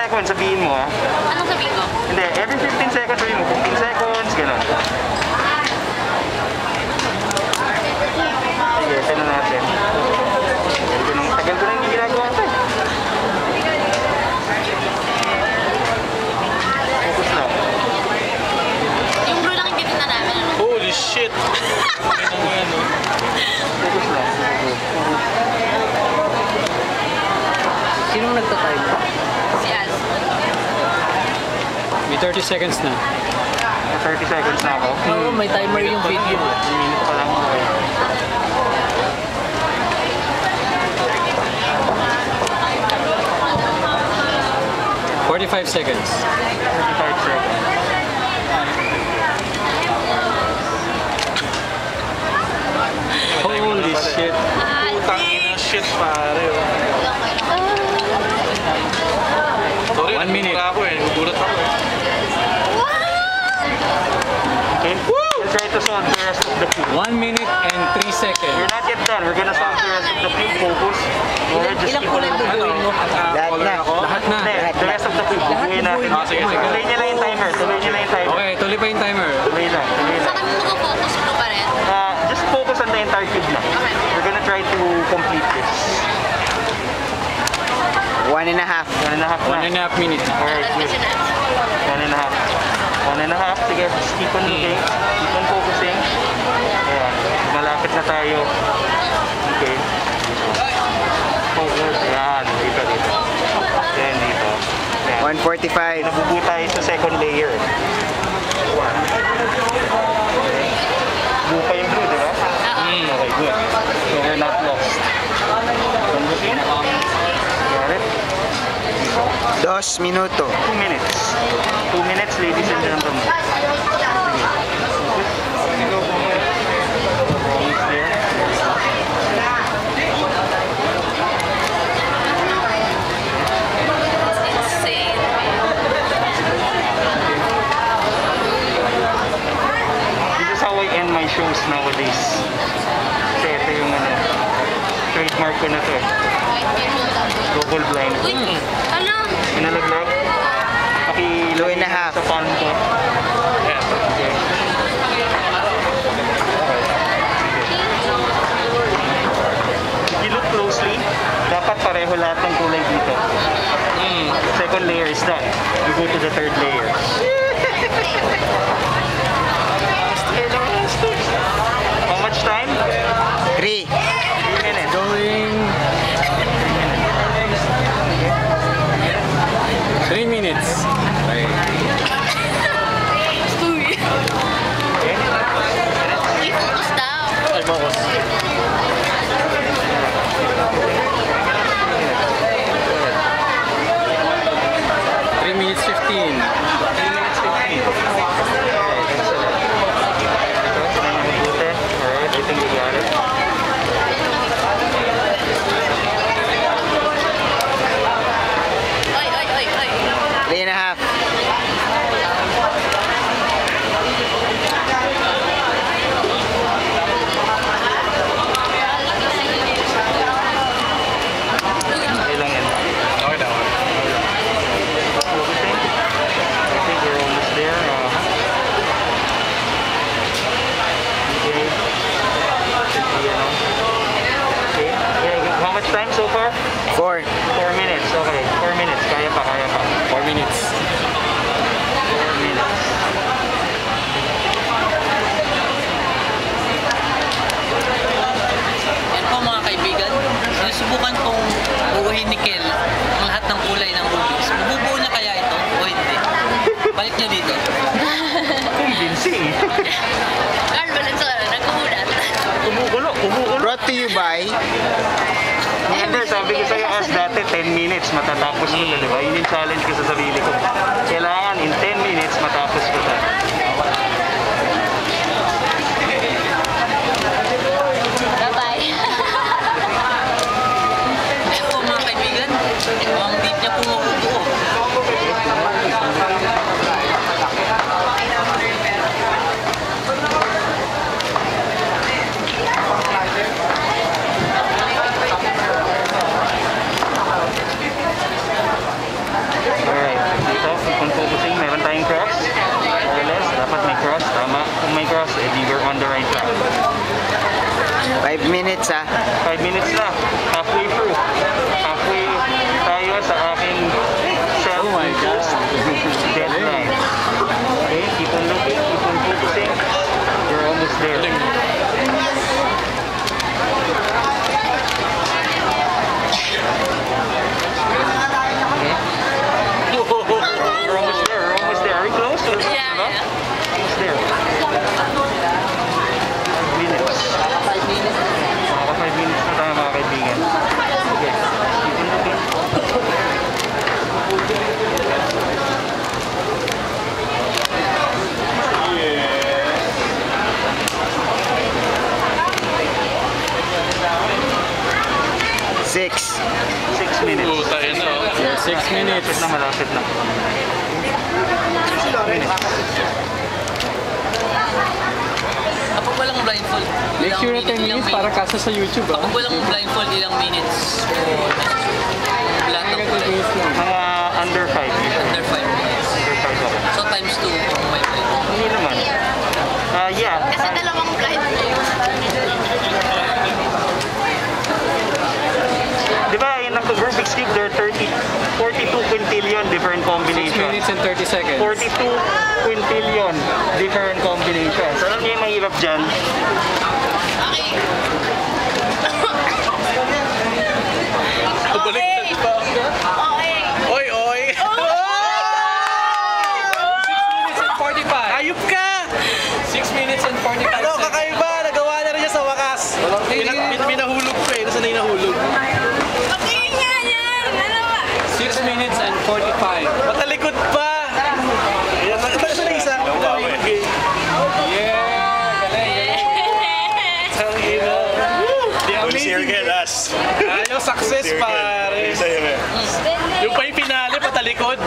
seconds, sabihin mo ha. Anong sabihin ko? Hindi, every 15 seconds sabihin mo. 15 seconds, gano'n. Sige, ito na natin. Tagal ko na yung ginagawa ito eh. Focus na. Yung blue lang hindi na namin, ano? Holy shit! Focus na. Sinong nagtatime? Si Az. May 30 seconds na. 30 seconds na ako. Oo, may timer yung video. 1 minute pa lang ako eh. $45 seconds. 35 seconds. Holy shit. Putang ina shit pare. Sorry, 1 minute. ako eh. Gugulat ako eh. Okay? We'll try to solve the rest of the cube. 1 minute and 3 We're seconds. not yet done. We're gonna solve the rest of the cube. Focus. Ilang kulay bubuin mo? Lahat na. Lahat na. Hindi, the rest of the cube. Bubuin natin. Sige, sige. Tuloy niya lang yung timer. Tuloy niya lang yung timer. Okay, tuloy pa yung timer. Tuloy lang. Tuloy Sa lang. kami mag-focus blue pa rin. Just focus on the entire cube na. Okay. We're gonna try to complete this. 1.5. 1.5 1 and a half minute. Alright, Tapos good. kasi na. 1.5. 1.5. Sige, just keep on looking. Keep on focusing. Ayan. Malapit na tayo. Okay. Focus. Ayan. Dito, dito. Ayan, dito. Ayan. 1.45. Nabubuo tayo sa second layer. Buo pa yung blue, di ba? Okay, good. So we're not lost. Conducting. Got it? 2 minuto. 2 minutes. 2 minutes, ladies and gentlemen. Almost there. Insane. This is how I end my shows nowadays. Kasi ito yung trademark ko na to eh. Double blind. Uy, ano? Pinalaglag. 2.5. Sa palm ko. Ayan. Okay. If you look closely, dapat pareho lahat ng kulay dito. Second layer is done. You go to the third layer. How much time? 3. 3 minutes. Going 3 minutes. Okay. Uy. Okay. Uy, focus daw. Ay, focus. 3 minutes 15. 3 minutes 15. Okay, excellent. Mabuti. Alright, I think we got it. Oy, oy, oy, oy. 3.5. Okay lang yan. Okay na. Focusing. I think we're almost there. Okay. Should be, okay. Yeah, how much time so far? 4. 4 minutes. Okay, 4 minutes. Kaya pa, kaya pa. 4 minutes. 4 minutes. Yan po mga kaibigan, sinusubukan kong buuhin ni Kel ang lahat ng kulay ng Rubik's. Mabubuo na kaya ito o hindi? Balik nyo dito. Convincing. Carl Valenzuela, nagkuhulat. Kumukulo, kumukulo. Brought to you by Hindi, sabi ko sa'yo as dati, 10 minutes matatapos ko na, di ba? Yun yung challenge ko sa sarili ko. Kailangan in 10 minutes matapos ko na. Bye-bye. Yan po mga kaibigan, ang deep niya po mabubuo. Alright, keep on focusing. Meron tayong cross. More or less, dapat may cross. Tama. Kung may cross, edi we're on the right track. 5 minutes ha. 5 minutes na. Halfway through. Halfway tayo sa aking self-imposed deadline. Okay, keep on looking, keep on focusing. We're almost there. We're almost there, we're almost there. Are we close? Yeah, Diba? yeah. Almost there. 5 minutes. Maka 5 minutes na tayo mga kaibigan. Okay, keep on looking. Six. 6 minutes. Puta, yun na. Yeah, 6 minutes. Malapit na. Kapag walang blindfold, Make sure na 10 ilang minutes para kasa sa YouTube ah. Kapag walang blindfold, ilang minutes? Lahat ng kulay. minutes lang. Mga under 5 usually. Under 5 minutes. Under 5 ako. So times 2 kung may blindfold. Hindi naman. Yeah. Kasi dalawang blind. Di ba, yung naka-Rubik's Cube, there are 42 quintillion different 6 combinations. minutes and 30 seconds. 42 quintillion different combinations. Alam niyo yung mahirap dyan? Okay. Baliktad pa. Okay. Oy, oy. 6 minutes and 45. Ayup ka! 6 minutes and 45 Ano, seconds. kakaiba. Nagawa na rin niya sa wakas. Pinahulog ko eh. Nasaan na hinahulog? Patingin nga yan. Ano ba? 6 minutes and 45. Matalikod pa! Ayan, nakita na isa. Yeah! Ang ina. Police here get us. Ayaw, success pare. Say it. Yung pa yung pinali, patalikod.